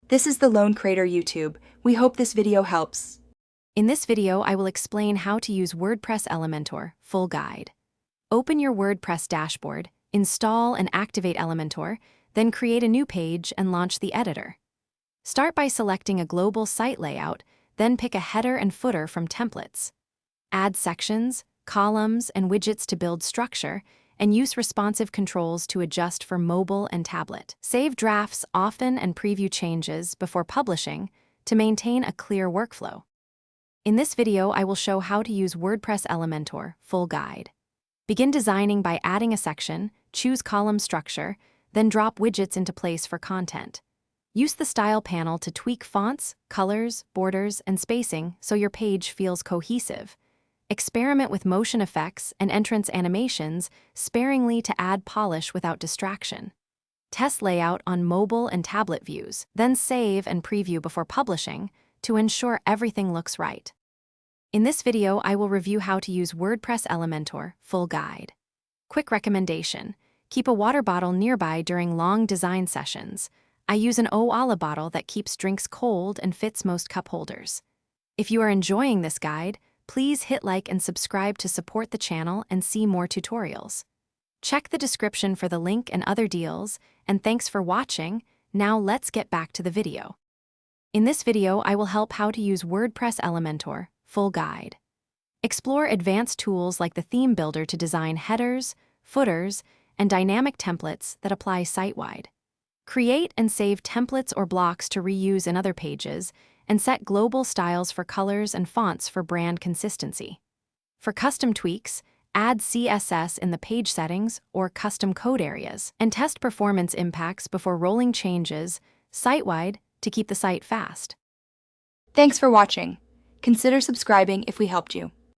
This is the Lone Creator YouTube. We hope this video helps. In this video, I will explain how to use WordPress Elementor full guide. Open your WordPress dashboard, install and activate Elementor, then create a new page and launch the editor. Start by selecting a global site layout, then pick a header and footer from templates. Add sections, columns, and widgets to build structure, and use responsive controls to adjust for mobile and tablet. Save drafts often and preview changes before publishing to maintain a clear workflow. In this video, I will show how to use WordPress Elementor full guide. Begin designing by adding a section, choose column structure, then drop widgets into place for content. Use the Style panel to tweak fonts, colors, borders, and spacing so your page feels cohesive. Experiment with motion effects and entrance animations sparingly to add polish without distraction. Test layout on mobile and tablet views, then save and preview before publishing to ensure everything looks right. In this video, I will review how to use WordPress Elementor full guide. Quick recommendation: keep a water bottle nearby during long design sessions. I use an Owala bottle that keeps drinks cold and fits most cup holders. If you are enjoying this guide, please hit like and subscribe to support the channel and see more tutorials. Check the description for the link and other deals, and thanks for watching. Now let's get back to the video. In this video, I will help how to use WordPress Elementor full guide. Explore advanced tools like the theme builder to design headers, footers, and dynamic templates that apply site-wide. Create and save templates or blocks to reuse in other pages, and set global styles for colors and fonts for brand consistency. For custom tweaks, add CSS in the page settings or custom code areas, and test performance impacts before rolling changes site-wide to keep the site fast. Thanks for watching. Consider subscribing if we helped you.